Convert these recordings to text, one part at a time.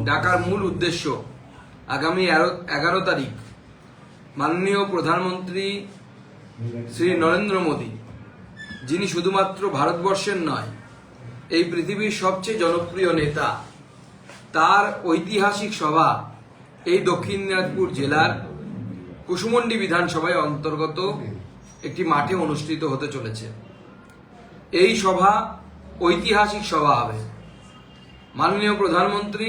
ডাকার মূল উদ্দেশ্য আগামী 11 তারিখ মাননীয় প্রধানমন্ত্রী শ্রী নরেন্দ্র মোদী, যিনি শুধুমাত্র ভারতবর্ষের নয় এই পৃথিবীর সবচেয়ে জনপ্রিয় নেতা, তার ঐতিহাসিক সভা এই দক্ষিণ দিনাজপুর জেলার কুসুমন্ডি বিধানসভায় অন্তর্গত একটি মাঠে অনুষ্ঠিত হতে চলেছে। এই সভা ঐতিহাসিক সভা হবে। মাননীয় প্রধানমন্ত্রী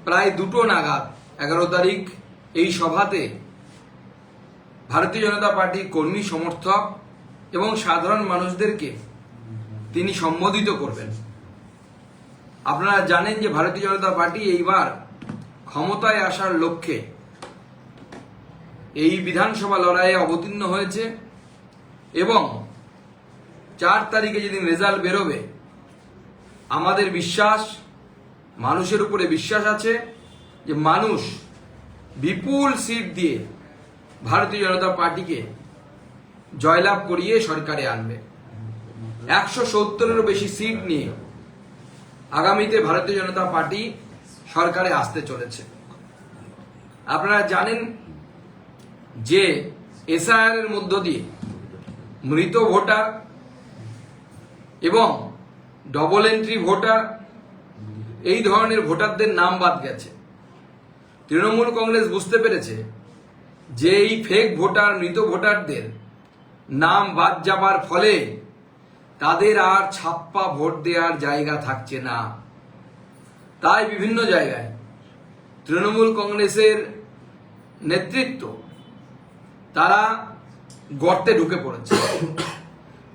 প্রায় 2টো নাগাদ 11 তারিখ এই সভাতে ভারতীয় জনতা পার্টির কর্মী সমর্থক এবং সাধারণ মানুষদেরকে তিনি সম্বোধিত করবেন। আপনারা জানেন যে ভারতীয় জনতা পার্টি এইবার ক্ষমতায় আসার লক্ষ্যে এই বিধানসভা লড়াইয়ে অবতীর্ণ হয়েছে এবং 4 তারিখে যেদিন রেজাল্ট বেরোবে, আমাদের বিশ্বাস, মানুষের উপরে বিশ্বাস আছে যে মানুষ বিপুল সিট দিয়ে ভারতীয় জনতা পার্টিকে জয়লাভ করিয়ে সরকারে আনবে। 170-এরও বেশি সিট নিয়ে আগামীতে ভারতীয় জনতা পার্টি সরকারে আসতে চলেছে। আপনারা জানেন যে এসআইআর এর মধ্য দিয়ে মৃত ভোটার এবং ডবল এন্ট্রি ভোটার এই ধরনের ভোটারদের নাম বাদ গেছে। তৃণমূল কংগ্রেস বুঝতে পেরেছে যে এই ফেক ভোটার, মৃত ভোটারদের নাম বাদ যাবার ফলে তাদের আর ছাপ্পা ভোট দেওয়ার জায়গা থাকছে না। তাই বিভিন্ন জায়গায় তৃণমূল কংগ্রেসের নেতৃত্ব তারা গর্তে ঢুকে পড়েছে।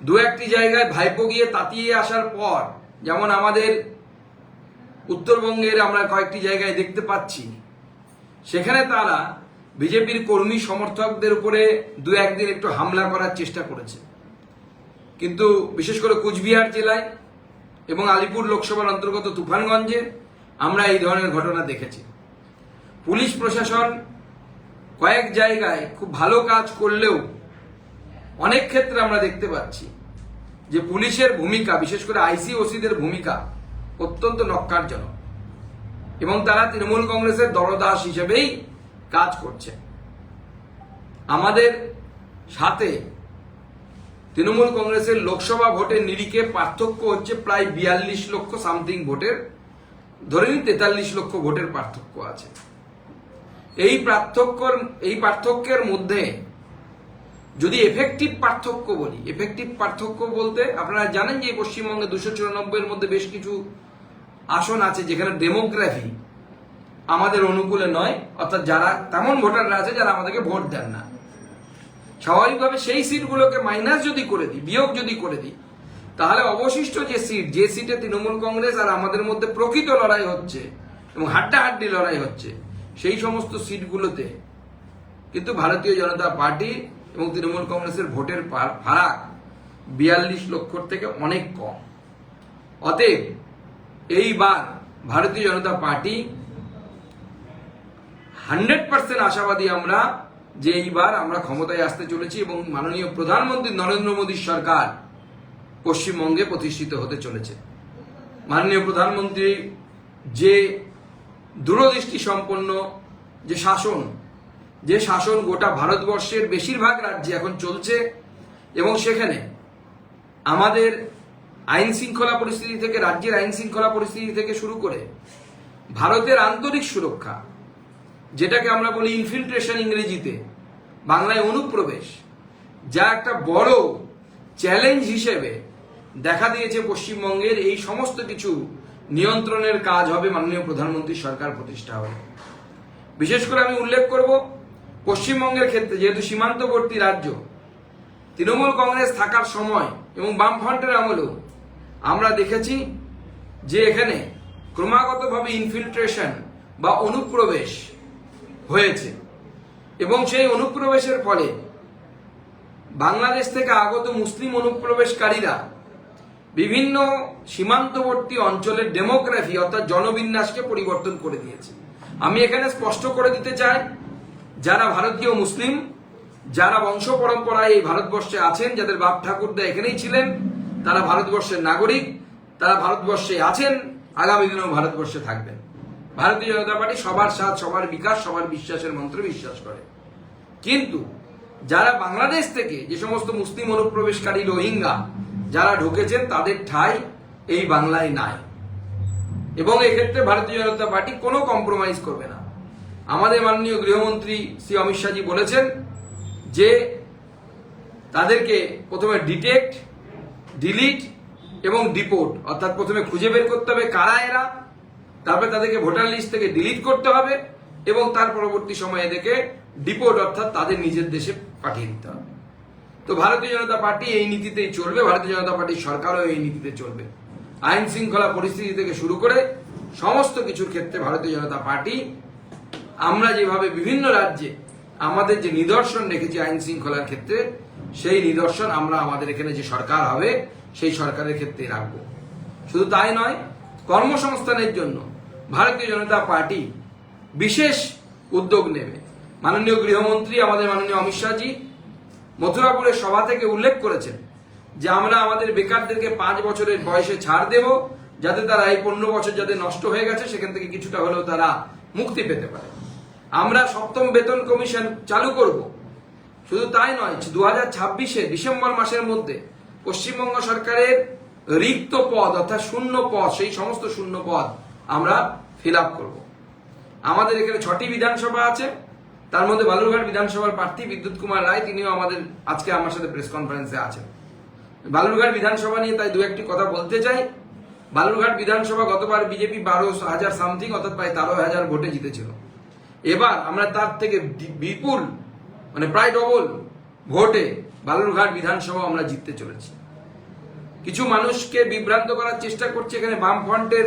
2-1টি জায়গায় ভাইপো গিয়ে তাতিয়ে আসার পর, যেমন আমাদের উত্তরবঙ্গের আমরা কয়েকটি জায়গায় দেখতে পাচ্ছি, সেখানে তারা বিজেপির কর্মী সমর্থকদের উপরে 2-1 দিন একটু হামলা করার চেষ্টা করেছে। কিন্তু বিশেষ করে কুচবিহার জেলায় এবং আলিপুর লোকসভার অন্তর্গত তুফানগঞ্জে আমরা এই ধরনের ঘটনা দেখেছি। পুলিশ প্রশাসন কয়েক জায়গায় খুব ভালো কাজ করলেও অনেক ক্ষেত্রে আমরা দেখতে পাচ্ছি যে পুলিশের ভূমিকা, বিশেষ করে আইসি-ওসিদের ভূমিকা অত্যন্ত নক্কারজনক এবং তারা তৃণমূল কংগ্রেসের দলদাস হিসেবেই কাজ করছে। আমাদের সাথে তৃণমূল কংগ্রেসের লোকসভা ভোটের নিরিখে পার্থক্য হচ্ছে প্রায় 42 লক্ষ সামথিং ভোটের, ধরে নিন 43 লক্ষ ভোটের পার্থক্য আছে। এই পার্থক্যের মধ্যে যদি এফেক্টিভ পার্থক্য বলি, এফেক্টিভ পার্থক্য বলতে আপনারা জানেন যে পশ্চিমবঙ্গে 294-এর মধ্যে বেশ কিছু আসন আছে যেখানে ডেমোগ্রাফি আমাদের অনুকূলে নয়, অর্থাৎ যারা তেমন ভোটাররা আছে যারা আমাদেরকে ভোট দেন না। স্বাভাবিকভাবে সেই সিটগুলোকে মাইনাস যদি করে দিই, বিয়োগ যদি করে দিই, তাহলে অবশিষ্ট যে সিটে তৃণমূল কংগ্রেস আর আমাদের মধ্যে প্রকৃত লড়াই হচ্ছে এবং হাড্ডাহাড্ডি লড়াই হচ্ছে, সেই সমস্ত সিটগুলোতে কিন্তু ভারতীয় জনতা পার্টি এবং তৃণমূল কংগ্রেসের ভোটের ফারাক 42 লক্ষর থেকে অনেক কম। অতএব এইবার ভারতীয় জনতা পার্টি 100% আশাবাদী আমরা যে এইবার আমরা ক্ষমতায় আসতে চলেছি এবং মাননীয় প্রধানমন্ত্রী নরেন্দ্র মোদীর সরকার পশ্চিমবঙ্গে প্রতিষ্ঠিত হতে চলেছে। মাননীয় প্রধানমন্ত্রী যে দূরদৃষ্টি সম্পন্ন যে শাসন গোটা ভারতবর্ষের বেশিরভাগ রাজ্যে এখন চলছে এবং সেখানে আমাদের আইন শৃঙ্খলা পরিস্থিতি থেকে, রাজ্যের আইন শৃঙ্খলা পরিস্থিতি থেকে শুরু করে ভারতের আন্তরিক সুরক্ষা, যেটাকে আমরা বলি ইনফিল্ট্রেশন ইংরেজিতে, বাংলায় অনুপ্রবেশ, যা একটা বড় চ্যালেঞ্জ হিসেবে দেখা দিয়েছে পশ্চিমবঙ্গের, এই সমস্ত কিছু নিয়ন্ত্রণের কাজ হবে মাননীয় প্রধানমন্ত্রীর সরকার প্রতিষ্ঠা হবে। বিশেষ করে আমি উল্লেখ করব পশ্চিমবঙ্গের ক্ষেত্রে, যেহেতু সীমান্তবর্তী রাজ্য, তৃণমূল কংগ্রেস থাকার সময় এবং বামফ্রন্টের আমলেও আমরা দেখেছি যে এখানে ক্রমাগতভাবে ইনফিল্ট্রেশন বা অনুপ্রবেশ হয়েছে এবং সেই অনুপ্রবেশের ফলে বাংলাদেশ থেকে আগত মুসলিম অনুপ্রবেশকারীরা বিভিন্ন সীমান্তবর্তী অঞ্চলের ডেমোগ্রাফি অর্থাৎ জনবিন্যাসকে পরিবর্তন করে দিয়েছে। আমি এখানে স্পষ্ট করে দিতে চাই, যারা ভারতীয় মুসলিম, যারা বংশ পরম্পরায় এই ভারতবর্ষে আছেন, যাদের বাপ ঠাকুরদা এখানেই ছিলেন, তারা ভারতবর্ষের নাগরিক, তারা ভারতবর্ষে আছেন, আগামী দিনেও ভারতবর্ষে থাকবেন। ভারতীয় জনতা পার্টি সবার সাথ, সবার বিকাশ, সবার বিশ্বাসের মন্ত্রে বিশ্বাস করে। কিন্তু যারা বাংলাদেশ থেকে যে সমস্ত মুসলিম অনুপ্রবেশকারী রোহিঙ্গা যারা ঢুকেছেন, তাদের ঠাঁই এই বাংলায় নাই, এবং এক্ষেত্রে ভারতীয় জনতা পার্টি কোনো কম্প্রোমাইজ করবে না। আমাদের মাননীয় গৃহমন্ত্রী শ্রী অমিত শাহজি বলেছেন যে তাদেরকে প্রথমে ডিটেক্ট, ডিলিট এবং ডিপোর্ট, অর্থাৎ প্রথমে খুঁজে বের করতে হবে কারা এরা, তারপরে তাদেরকে ভোটার লিস্ট থেকে ডিলিট করতে হবে, এবং তার পরবর্তী সময়ে এদেরকে ডিপোর্ট অর্থাৎ তাদের নিজের দেশে পাঠিয়ে দিতে হবে। তো ভারতীয় জনতা পার্টি এই নীতিতেই চলবে, ভারতীয় জনতা পার্টির সরকারও এই নীতিতে চলবে। আইন শৃঙ্খলা পরিস্থিতি থেকে শুরু করে সমস্ত কিছুর ক্ষেত্রে ভারতীয় জনতা পার্টি, আমরা যেভাবে বিভিন্ন রাজ্যে আমাদের যে নিদর্শন রেখেছি আইন শৃঙ্খলার ক্ষেত্রে, সেই নিদর্শন আমরা আমাদের এখানে যে সরকার হবে সেই সরকারের ক্ষেত্রে রাখবো। শুধু তাই নয়, কর্মসংস্থানের জন্য ভারতীয় জনতা পার্টি বিশেষ উদ্যোগ নেবে। মাননীয় গৃহমন্ত্রী আমাদের মাননীয় অমিত শাহজি মথুরাপুরের সভা থেকে উল্লেখ করেছেন যে আমরা আমাদের বেকারদেরকে 5 বছরের বয়সে ছাড় দেব, যাতে তারা এই 15 বছর যাদের নষ্ট হয়ে গেছে সেখান থেকে কিছুটা হলেও তারা মুক্তি পেতে পারে। আমরা 7ম বেতন কমিশন চালু করব। শুধু তাই নয়, 2026 ডিসেম্বর মাসের মধ্যে পশ্চিমবঙ্গ সরকারের রিক্ত পদ অর্থাৎ শূন্য পদ, সেই সমস্ত শূন্য পদ আমরা ফিল আপ করব। আমাদের এখানে 6টি বিধানসভা আছে, তার মধ্যে বালুরঘাট বিধানসভার প্রার্থী বিদ্যুৎ কুমার রায়, তিনিও আমাদের আজকে আমার সাথে প্রেস কনফারেন্সে আছেন। বালুরঘাট বিধানসভা নিয়ে তাই দু একটি কথা বলতে চাই। বালুরঘাট বিধানসভা গতবার বিজেপি 12,000 সামথিং অর্থাৎ প্রায় 13,000 ভোটে জিতেছিল। এবার আমরা তার থেকে বিপুল মানে প্রায় ডবল ভোটে বালুরঘাট বিধানসভা আমরা জিততে চলেছি। কিছু মানুষকে বিভ্রান্ত করার চেষ্টা করছে, এখানে বামফ্রন্টের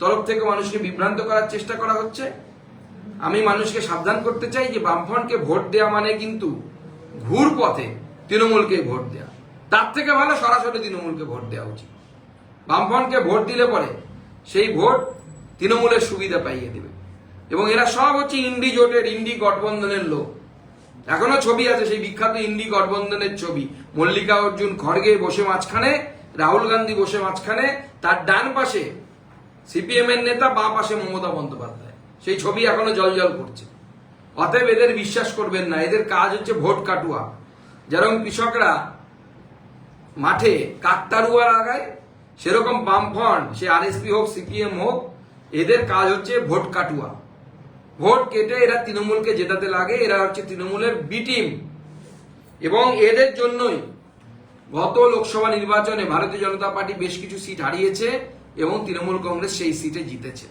তরফ থেকে মানুষকে বিভ্রান্ত করার চেষ্টা করা হচ্ছে। আমি মানুষকে সাবধান করতে চাই যে বামফ্রন্টকে ভোট দেওয়া মানে কিন্তু ঘুর পথে তৃণমূলকে ভোট দেওয়া, তার থেকে ভালো সরাসরি তৃণমূলকে ভোট দেওয়া উচিত। বামফ্রন্টকে ভোট দিলে পরে সেই ভোট তৃণমূলের সুবিধা পাইয়ে দেবে, এবং এরা সব হচ্ছে ইন্ডি জোটের, ইন্ডি গঠবন্ধনের লোক। এখনো ছবি আছে, সেই বিখ্যাত ইন্ডি গঠবন্ধনের ছবি, মল্লিকা অর্জুন খড়গে বসে মাঝখানে, রাহুল গান্ধী বসে মাঝখানে, তার ডান পাশে সিপিএম এর নেতা, বাঁ পাশে মমতা বন্দ্যোপাধ্যায়। সেই ছবি এখনো জলজল করছে। অতএব এদের বিশ্বাস করবেন না, এদের কাজ হচ্ছে ভোট কাটুয়া। যেরকম কৃষকরা মাঠে কাকতারুয়া লাগায়, সেরকম বামফ্রন্ট, সে আরএসপি হোক সিপিএম হোক, এদের কাজ হচ্ছে ভোট কাটুয়া। ভোট কেটে এরা তৃণমূলকে জেতাতে লাগে, এরা হচ্ছে তৃণমূলের বি টিম। এবং এদের জন্যই গত লোকসভা নির্বাচনে ভারতীয় জনতা পার্টি বেশ কিছু সিট হারিয়েছে এবং তৃণমূল কংগ্রেস সেই সিটে জিতেছে।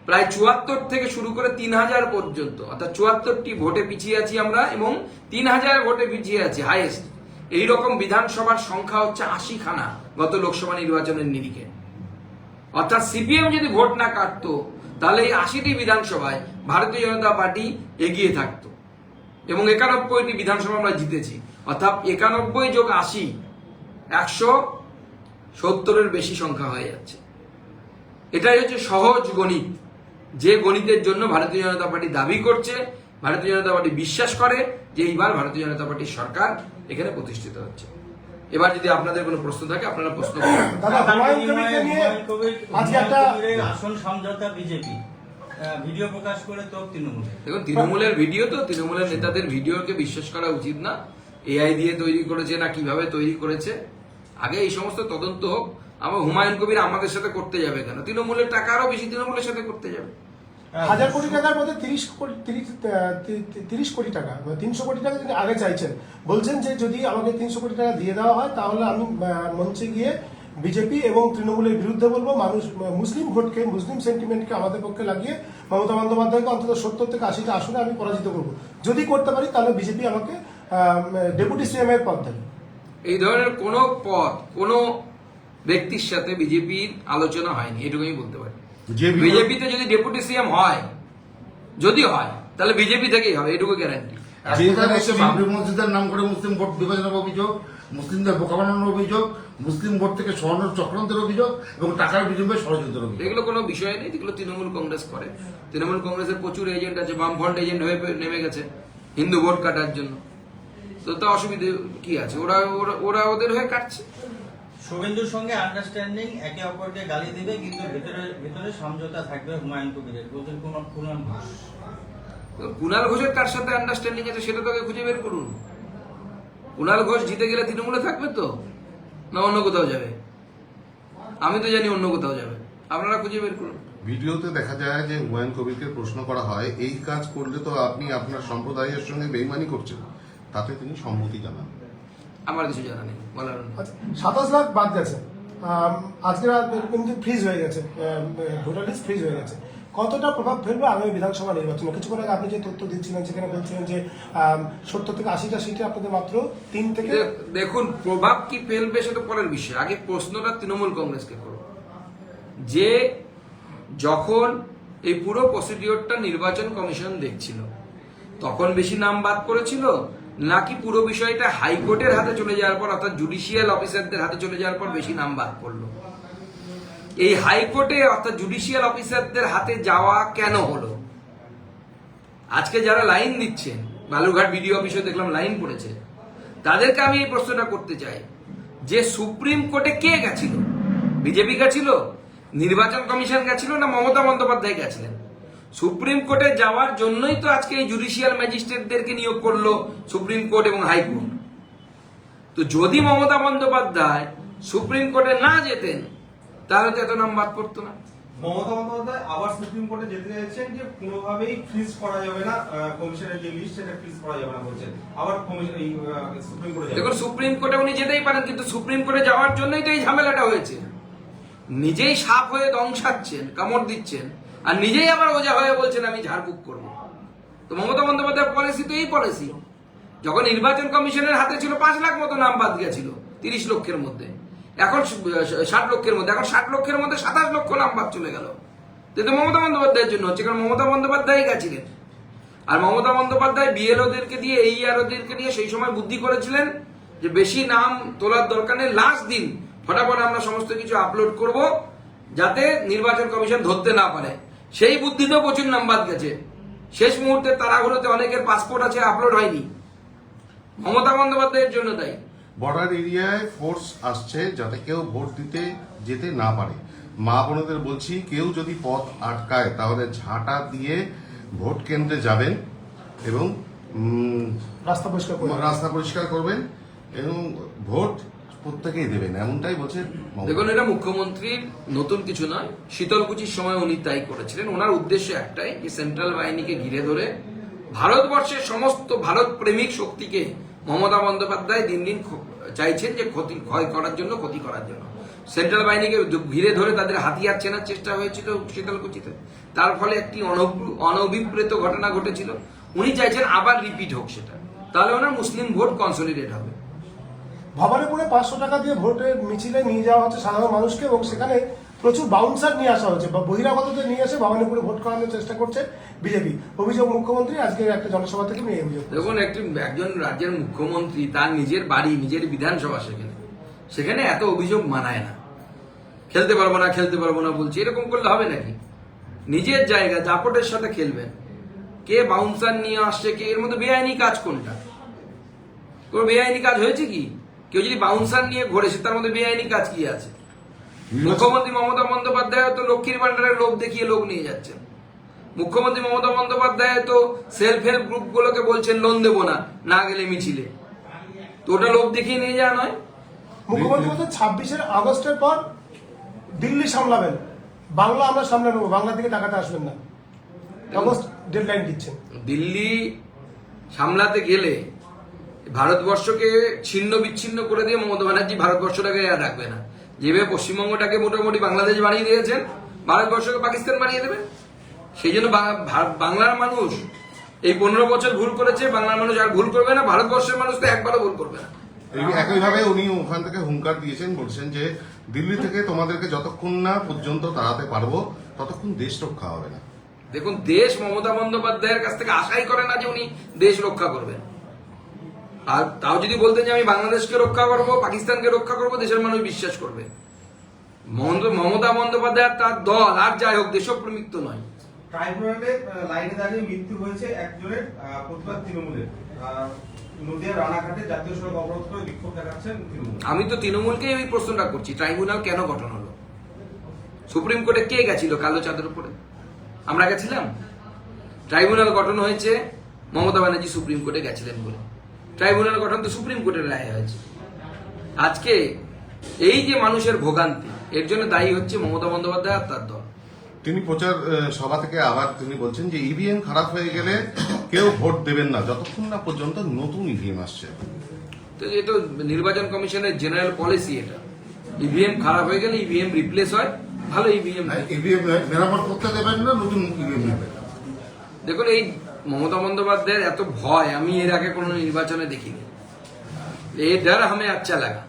প্রায় 74 থেকে শুরু করে 3000 পর্যন্ত, অর্থাৎ 74টি ভোটে পিছিয়ে আছি আমরা, এবং 3000 ভোটে পিছিয়ে আছি হাইয়েস্ট। এইরকম বিধানসভার সংখ্যা হচ্ছে 80খানা গত লোকসভা নির্বাচনের নিরিখে। অর্থাৎ সিপিএম যদি ভোট না কাটতো তাহলে এই 80টি বিধানসভায় ভারতীয় জনতা পার্টি এগিয়ে থাকতো, এবং 91টি বিধানসভা আমরা জিতেছি। অর্থাৎ 91 যোগ 80 170-এর বেশি সংখ্যা হয়ে যাচ্ছে। এটাই হচ্ছে সহজ গণিত, যে গণিতের জন্য ভারতীয় জনতা পার্টি দাবি করছে, ভারতীয় জনতা পার্টি বিশ্বাস করে যে এইবার ভারতীয় জনতা পার্টির সরকার এখানে প্রতিষ্ঠিত হচ্ছে। এবার যদি আপনাদের কোনো প্রশ্ন থাকে আপনারা প্রশ্ন করুন। আসল সমঝোতা বিজেপি ভিডিও প্রকাশ করে তো তৃণমূল, দেখুন তৃণমূলের ভিডিও, তো তৃণমূলের নেতাদের ভিডিওকে বিশ্বাস করা উচিত না। এআই দিয়ে তৈরি করেছে না কিভাবে তৈরি করেছে, আগে এই সমস্ত তদন্ত হোক। আমার হুমায়ুন কবির আমাদের সাথে করতে যাবে কেন? তৃণমূলের টাকা আরো বেশি তৃণমূলের সাথে করতে যাবে। 1000 কোটি টাকার মধ্যে 30 কোটি টাকা, 300 কোটি টাকা তিনি আগে চাইছেন। বলছেন যে যদি আমাকে 300 কোটি টাকা দিয়ে দেওয়া হয় তাহলে আমি মঞ্চে গিয়ে বিজেপি এবং তৃণমূলের বিরুদ্ধে বলবো, মানুষ মুসলিম ভোটকে, মুসলিম সেন্টিমেন্টকে আমাদের পক্ষে লাগিয়ে মমতা বন্দ্যোপাধ্যায়কে অন্তত 70 থেকে 80টা আসনে আমি পরাজিত করবো। যদি করতে পারি তাহলে বিজেপি আমাকে ডেপুটি সিএম এর পদ দেবে। এই ধরনের কোনো পদ কোনো ব্যক্তির সাথে বিজেপির আলোচনা হয়নি, এটুকু আমি বলতে পারি। বিজেপিতে যদি ডেপুটি সিএম হয়, যদি হয় তাহলে বিজেপি থেকেই হবে, এটুকু গ্যারান্টি। বাবরি মসজিদের নাম করে মুসলিম ভোট বিভাজনের অভিযোগ, মুসলিমদের বোকা বানানোর অভিযোগ, মুসলিম ভোট থেকে সরানোর চক্রান্তের অভিযোগ এবং টাকার বিনিময়ে ষড়যন্ত্রের অভিযোগ, এগুলো কোনো বিষয় নেই, এগুলো তৃণমূল কংগ্রেস করে। তৃণমূল কংগ্রেসের প্রচুর এজেন্ট আছে, বামফ্রন্ট এজেন্ট হয়ে নেমে গেছে হিন্দু ভোট কাটার জন্য। তো তা অসুবিধে কি আছে? ওরা ওদের হয়ে কাটছে। শুভেন্দুর সঙ্গে আন্ডারস্ট্যান্ডিং, একে অপরকে গালি দিবে, কিন্তু ভেতরে সমঝোতা থাকবে হুমায়ুন কবিরের, বলছেন কুণাল ঘোষ। কুণাল ঘোষের কার সাথে আন্ডারস্ট্যান্ডিং আছে সেটা তো আগে খুঁজে বের করুন। কুণাল ঘোষ জিতে গেলে তৃণমূলে থাকবে তো, না অন্য কোথাও যাবে? আমি তো জানি অন্য কোথাও যাবে, আপনারা খুঁজে বের করুন। ভিডিওতে দেখা যায় যে হুমায়ুন কবিরকে প্রশ্ন করা হয়, এই কাজ করলে তো আপনি আপনার সম্প্রদায়ের সঙ্গে বেইমানি করছেন, তাতে তিনি সম্মতি জানান। আমার কিছু জানা নেই, বলার নেই। আচ্ছা, 27 লাখ বাদ গেছে, আজকে কিন্তু ফ্রিজ হয়ে গেছে, ভোটার লিস্ট ফ্রিজ হয়ে গেছে। কতটা প্রভাব ফেলবে আগামী বিধানসভা নির্বাচনে? কিছুক্ষণ আগে আপনি যে তথ্য দিচ্ছিলেন সেখানে বলছিলেন যে 70 থেকে 80টা সিটে আপনাদের মাত্র 3 থেকে। দেখুন, প্রভাব কি ফেলবে সেটা পরের বিষয়, আগে প্রশ্নটা তৃণমূল কংগ্রেসকে করো যে যখন এই পুরো প্রসিডিওরটা নির্বাচন কমিশন দেখছিল তখন বেশি নাম বাদ পড়েছিল, নাকি পুরো বিষয়টা হাইকোর্টের হাতে চলে যাওয়ার পর অর্থাৎ জুডিশিয়াল অফিসারদের হাতে চলে যাওয়ার পর বেশি নাম বাদ পড়লো? এই হাইকোর্টে অর্থাৎ জুডিশিয়াল অফিসারদের হাতে যাওয়া কেন হলো? আজকে যারা লাইন দিচ্ছেন, বালুরঘাট বিডিও অফিসে দেখলাম লাইন পড়েছে, তাদেরকে আমি এই প্রশ্নটা করতে চাই যে সুপ্রিম কোর্টে কে গেছিল? বিজেপি গেছিল, নির্বাচন কমিশন গেছিল, না মমতা বন্দ্যোপাধ্যায় গেছিলেন? সুপ্রিম কোর্টে যাওয়ার জন্যই তো আজকে এই জুডিশিয়াল ম্যাজিস্ট্রেটদেরকে নিয়োগ করলো সুপ্রিম কোর্ট এবং হাইকোর্ট। তো যদি মমতা বন্দ্যোপাধ্যায় সুপ্রিম কোর্টে না যেতেন তাহলে তো এত নাম বাদ পড়তো না। মমতা বন্দ্যোপাধ্যায় আবার সুপ্রিম কোর্টে যেতে চাইছেন যে কোনোভাবেই ফ্রিজ করা যাবে না, কমিশনের যে লিস্ট সেটা ফ্রিজ করা যাবে না বলছেন। আবার কমিশন এই সুপ্রিম কোর্টে যাবে। দেখুন, সুপ্রিম কোর্টে উনি যেতেই পারেন, কিন্তু সুপ্রিম কোর্টে যাওয়ার জন্যই তো এই ঝামেলাটা হয়েছে। নিজেই সাপ হয়ে দংশাচ্ছেন, কামড় দিচ্ছেন, আর নিজেই আবার ওজা হয়ে বলছেন আমি ঝাড়ফুঁক করবো। তো মমতা বন্দ্যোপাধ্যায় পলিসি তো এই পলিসি। যখন নির্বাচন কমিশনের হাতে ছিল 5 লাখ মতো নাম বাদ গেছিল 30 লক্ষের মধ্যে, এখন 60 লক্ষের মধ্যে, এখন 60 লক্ষের মধ্যে 27 লক্ষ নাম বাদ চলে গেল। কিন্তু মমতা বন্দ্যোপাধ্যায়ের জন্য হচ্ছে, কারণ মমতা বন্দ্যোপাধ্যায় গেছিলেন। আর মমতা বন্দ্যোপাধ্যায় বিএলওদেরকে দিয়ে, এইআরওদেরকে দিয়ে সেই সময় বুদ্ধি করেছিলেন যে বেশি নাম তোলার দরকার নেই, লাস্ট দিন ফটাফট আমরা সমস্ত কিছু আপলোড করব যাতে নির্বাচন কমিশন ধরতে না পারে। সেই বুদ্ধিতেও প্রচুর নাম বাদ গেছে। শেষ মুহূর্তে তাড়াহুড়োতে অনেকের পাসপোর্ট আছে, আপলোড হয়নি, মমতা বন্দ্যোপাধ্যায়ের জন্য তাই। বর্ডার এরিয়ায় ফোর্স আসছে যাতে কেউ ভোট দিতে যেতে না পারে। মা বোনদের বলছি, কেউ যদি পথ আটকায় তাহলে ঝাঁটা দিয়ে ভোট কেন্দ্রে যাবেন এবং রাস্তা পরিষ্কার করবেন এবং ভোট প্রত্যেকেই দেবেন, এমনটাই বলছে মমতা। দেখুন, এটা মুখ্যমন্ত্রীর নতুন কিছু নয়, শীতলকুচির সময় উনি তাই করেছিলেন। ওনার উদ্দেশ্য একটাই যে সেন্ট্রাল বাহিনীকে ঘিরে ধরে ভারতবর্ষের সমস্ত ভারত প্রেমিক শক্তিকে মমতা বন্দ্যোপাধ্যায় দিন দিন চাইছেন যে ক্ষয় করার জন্য, ক্ষতি করার জন্য। সেন্ট্রাল বাহিনীকে ঘিরে ধরে তাদের হাতিয়ার চেনার চেষ্টা হয়েছিল শীতলকুচিতে, তার ফলে একটি অনভিপ্রেত ঘটনা ঘটেছিল। উনি চাইছেন আবার রিপিট হোক সেটা, তাহলে ওনার মুসলিম ভোট কনসলিডেট হবে। ভবানীপুরে 500 টাকা দিয়ে ভোটের মিছিলে নিয়ে যাওয়া হচ্ছে সাধারণ মানুষকে, এবং সেখানে প্রচুর বাউন্সার নিয়ে আসা হচ্ছে বা বহিরাগতদের নিয়ে এসে ভবানীপুরে ভোট করানোর চেষ্টা করছে বিজেপি। অভিযোগ মুখ্যমন্ত্রী আজকে একটা জনসভা থেকে নিয়ে অভিযোগ। দেখুন, একজন রাজ্যের মুখ্যমন্ত্রী তার নিজের বাড়ি, নিজের বিধানসভা, সেখানে এত অভিযোগ মানায় না। খেলতে পারবো না বলছি, এরকম করলে হবে নাকি? নিজের জায়গা দাপটের সাথে খেলবেন। কে বাউন্সার নিয়ে আসছে, কে এর মধ্যে বেআইনি কাজ কোনটা? কোনো বেআইনি কাজ হয়েছে কি? কেউ যদি বাউন্সার নিয়ে ঘোরেছে তার মধ্যে বেআইনি কাজ কি আছে? মুখ্যমন্ত্রী মমতা বন্দ্যোপাধ্যায় তো লক্ষ্মীর ভান্ডারের লোভ দেখিয়ে লোক নিয়ে যাচ্ছেন। মুখ্যমন্ত্রী মমতা বন্দ্যোপাধ্যায় তো সেলফ হেল্প গ্রুপগুলোকে বলছেন লোন দেবো না গেলে মিছিলে। তো ওটা লোভ দেখিয়ে নিয়ে যাওয়া নয়। মুখ্যমন্ত্রী বলছেন 26 আগস্টের পর দিল্লি সামলাবেন, বাংলা আমরা সামলে নেবো, বাংলা থেকে টাকাটা আসবেন না, আগস্ট ডেডলাইন দিচ্ছেন। দিল্লি সামলাতে গেলে ভারতবর্ষকে ছিন্ন বিচ্ছিন্ন করে দিয়ে মমতা ব্যানার্জি ভারতবর্ষটাকে আর রাখবে না। যেভাবে পশ্চিমবঙ্গটাকে মোটামুটি বাংলাদেশ বানিয়ে দিয়েছেন, ভারতবর্ষকে পাকিস্তান বানিয়ে দেবে। সেই জন্য বাংলার মানুষ এই 15 বছর ভুল করেছে, বাংলার মানুষ আর ভুল করবে না, ভারতবর্ষের মানুষ তো একবারও ভুল করবে না। একইভাবে উনি ওখান থেকে হুঙ্কার দিয়েছেন, বলছেন যে দিল্লি থেকে তোমাদেরকে যতক্ষণ না পর্যন্ত তাড়াতে পারবো ততক্ষণ দেশ রক্ষা হবে না। দেখুন, দেশ মমতা বন্দ্যোপাধ্যায়ের কাছ থেকে আশাই করে না যে উনি দেশ রক্ষা করবেন। আর তাও যদি বলতেন যে আমি বাংলাদেশকে রক্ষা করব, পাকিস্তানকে রক্ষা করব, দেশের মানুষ বিশ্বাস করবে। মমতা বন্দ্যোপাধ্যায় তার দল আর যাই হোক দেশপ্রেমিক তো নয়। ট্রাইব্যুনালে লাইনে দাঁড়িয়ে মৃত্যু হয়েছে একজনের, প্রতিবাদ তৃণমূলের। নদিয়া রানাঘাটে জাতীয় সড়ক অবরোধ করে বিক্ষোভ দেখাচ্ছেন তৃণমূল। আমি তো তৃণমূলকে ওই প্রশ্নটা করছি, ট্রাইব্যুনাল কেন গঠন হলো? সুপ্রিম কোর্টে কে গেছিল কালো চাঁদের উপরে? আমরা গেছিলাম? ট্রাইব্যুনাল গঠন হয়েছে মমতা ব্যানার্জি সুপ্রিম কোর্টে গেছিলেন বলে। ট্রাইব্যুনাল গঠন তো সুপ্রিম কোর্টের রায় হয়েছে। আজকে এই যে মানুষের ভোগান্তি, এর জন্য দায়ী হচ্ছে মমতা বন্দ্যোপাধ্যায় আর তার দল। তিনি প্রচার সভা থেকে আবার তিনি বলছেন যে ইভিএম খারাপ হয়ে গেলে কেউ ভোট দেবেন না যতক্ষণ না পর্যন্ত নতুন ইভিএম আসছে। তো এ তো নির্বাচন কমিশনের জেনারেল পলিসি, এটা ইভিএম খারাপ হয়ে গেলে ইভিএম রিপ্লেস হয়, ভালো ইভিএম। ইভিএম মেরামত করতে দেবেন না, নতুন ইভিএম নেবেন। দেখুন, এই মমতা বন্দ্যোপাধ্যায়ের এত ভয় আমি এর আগে কোনো নির্বাচনে দেখিনি। এই ডর হামে আচ্ছা লাগা।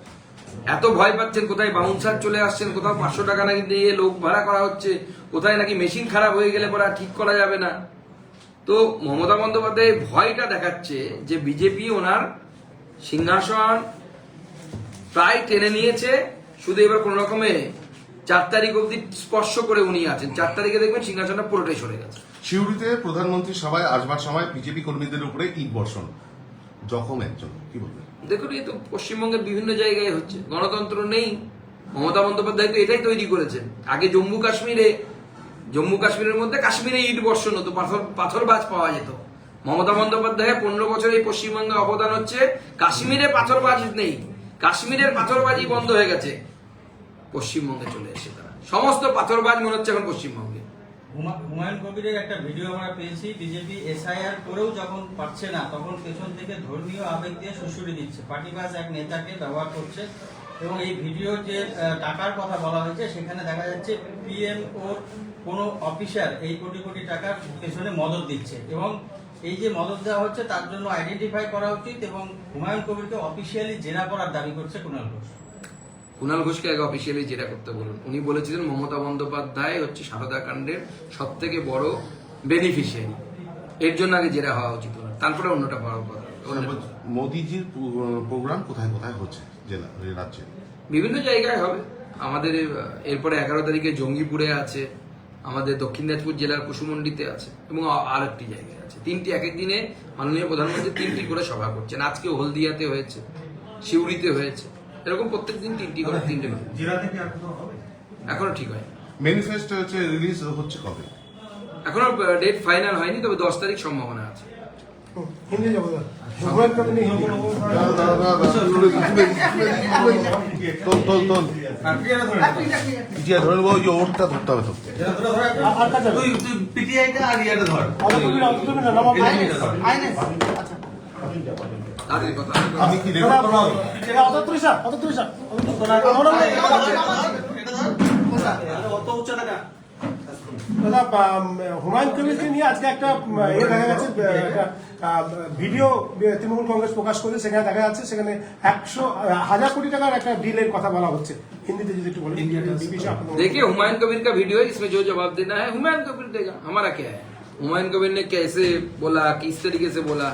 এত ভয় পাচ্ছেন, কোথায় বাউন্সার চলে আসছেন, কোথাও 500 টাকা নাকি দিয়ে লোক ভাড়া করা হচ্ছে, কোথায় নাকি মেশিন খারাপ হয়ে গেলে পরে আর ঠিক করা যাবে না। তো মমতা বন্দ্যোপাধ্যায় ভয়টা দেখাচ্ছে যে বিজেপি ওনার সিংহাসন প্রায় টেনে নিয়েছে, শুধু এবার কোন রকমে 4 তারিখ অব্দি স্পর্শ করে উনি আছেন। 4 তারিখে দেখবেন সিংহাসনটা পুরোটাই সরে গেছে। সিউড়িতে প্রধানমন্ত্রী সভায় আসবার সময় বিজেপি কর্মীদের উপরে ইট বর্ষণ, জখম একজন, কি বলবেন? দেখুন, এই তো পশ্চিমবঙ্গের বিভিন্ন জায়গায় হচ্ছে। গণতন্ত্র নেই। মমতা বন্দ্যোপাধ্যায় তো এটাই তৈরি করেছেন। আগে জম্মু কাশ্মীরের মধ্যে কাশ্মীরে ইট বর্ষণ হতো, পাথরবাজ পাওয়া যেত। মমতা বন্দ্যোপাধ্যায় 15 বছরে এই পশ্চিমবঙ্গে অবদান হচ্ছে কাশ্মীরে পাথরবাজ নেই, কাশ্মীরের পাথরবাজি বন্ধ হয়ে গেছে। পশ্চিমবঙ্গে চলে এসে তারা সমস্ত পাথরবাজ মনে হচ্ছে এখন পশ্চিমবঙ্গে। হুমায়ুন কবিরের একটা ভিডিও আমরা পেয়েছি, বিজেপি এসআইআর করেও যখন পারছে না তখন পেছন থেকে ধর্মীয় আবেগ দিয়ে সুশুরি দিচ্ছে, পার্টিবাজ এক নেতাকে ব্যবহার করছে। এবং এই ভিডিওর যে টাকার কথা বলা হয়েছে সেখানে দেখা যাচ্ছে পিএমওর কোনো অফিসার এই কোটি কোটি টাকার পেছনে মদত দিচ্ছে, এবং এই যে মদত দেওয়া হচ্ছে তার জন্য আইডেন্টিফাই করা উচিত এবং হুমায়ুন কবিরকে অফিসিয়ালি জেরা করার দাবি করছে কুণাল ঘোষ। কুণাল ঘোষকে আগে অফিসিয়ালি জেরা করতে বলুন। উনি বলেছিলেন মমতা বন্দ্যোপাধ্যায় হচ্ছে সারদা কাণ্ডের সব থেকে বড় বেনিফিশিয়ারি, এর জন্য আগে জেরা হওয়া উচিত, তারপরে অন্যটা পাওয়ার কথা। মোদিজির প্রোগ্রাম কোথায় কোথায় হচ্ছে জেলা রাজ্যে? বিভিন্ন জায়গায় হবে। আমাদের এরপরে 11 তারিখে জঙ্গিপুরে আছে, আমাদের দক্ষিণ দিনাজপুর জেলার কুসুমন্ডিতে আছে, এবং আরেকটি জায়গায় আছে। 3টি এক এক দিনে মাননীয় প্রধানমন্ত্রী 3টি করে সভা করছেন। আজকে হলদিয়াতে হয়েছে, সিউড়িতে হয়েছে, এরকম প্রত্যেকদিন 3টি করে 3টে জেলা থেকে আর কোথাও হবে? এখনো ঠিক হয়। ম্যানিফেস্টো হচ্ছে রিলিজ হচ্ছে কবে? এখনো ডেট ফাইনাল হয়নি, তবে 10 তারিখ সম্ভাবনা আছে। হিন্দি যাবো না, হুমায়ুন কবির নেই হিন্দি। ধরে নেবো, ওই যে ওরটা ধরতে হবে তো। আর কাজ হবে। পিটিআইটা আর ইয়াটা ধর। অত কবির না নামা তাদের কথা আমি কি রেকর্ড করবো? অত ত্রিশা দাদা, হুমায়ুন কবিরকে নিয়ে আজকে একটা দেখা গেছে, ভিডিও তৃণমূল কংগ্রেস প্রকাশ করে, সেখানে দেখা যাচ্ছে সেখানে 100,000 কোটি টাকার একটা ডিলের কথা বলা হচ্ছে। হিন্দিতে যদি একটু বলেন। देखिए, हुमायूं कबीर का वीडियो है, इसमें जो जवाब देना है हुमायूं कबीर देगा, हमारा क्या है। हुमायूं कबीर ने कैसे बोला, किस तरीके से बोला,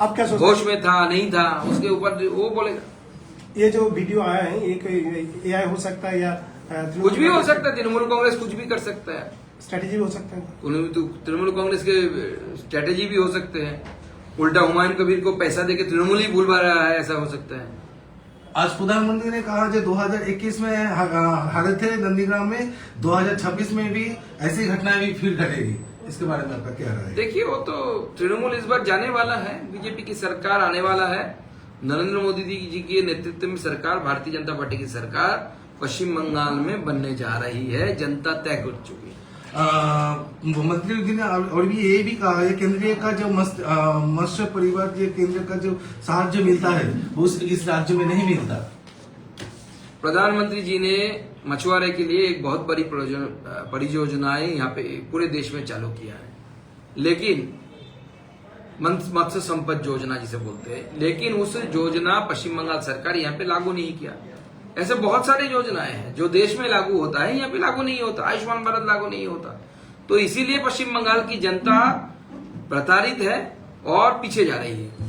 आप क्या सोचते होश में था नहीं था, उसके ऊपर वो बोलेगा। ये जो वीडियो आया है ये AI हो सकता है या कुछ भी हो सकता है, तृणमूल कांग्रेस कुछ भी कर सकता है, स्ट्रेटेजी भी हो सकता है। तो तृणमूल कांग्रेस के स्ट्रेटेजी भी हो सकते हैं। उल्टा हुमायूं कबीर को पैसा देके तृणमूल ही भूलवा रहा है, ऐसा हो सकता है। आज प्रधानमंत्री ने कहा जो 2021 में हारे थे नंदीग्राम में, 2026 में भी ऐसी घटनाएं भी फिर घटेगी, इसके बारे में आपका क्या राय है? देखिए, वो तो तृणमूल इस बार जाने वाला है, बीजेपी की सरकार आने वाला है, नरेंद्र मोदी जी के नेतृत्व में सरकार, भारतीय जनता पार्टी की सरकार पश्चिम बंगाल में बनने जा रही है, जनता तय कर चुकी है। मंत्री जी ने और भी ये भी कहा है केंद्रीय का जो मत्स्य परिवार जो केंद्र का जो साहाय्य मिलता है वो इस राज्य में नहीं मिलता। प्रधानमंत्री जी ने मछुआरे के लिए एक बहुत बड़ी परियोजनाएं यहाँ पे पूरे देश में चालू किया है, लेकिन मत्स्य संपद योजना जिसे बोलते हैं, लेकिन उस योजना पश्चिम बंगाल सरकार यहाँ पे लागू नहीं किया। ऐसे बहुत सारी योजनाएं हैं जो देश में लागू होता है, यहाँ पे लागू नहीं होता। आयुष्मान भारत लागू नहीं होता, तो इसीलिए पश्चिम बंगाल की जनता प्रताड़ित है और पीछे जा रही है।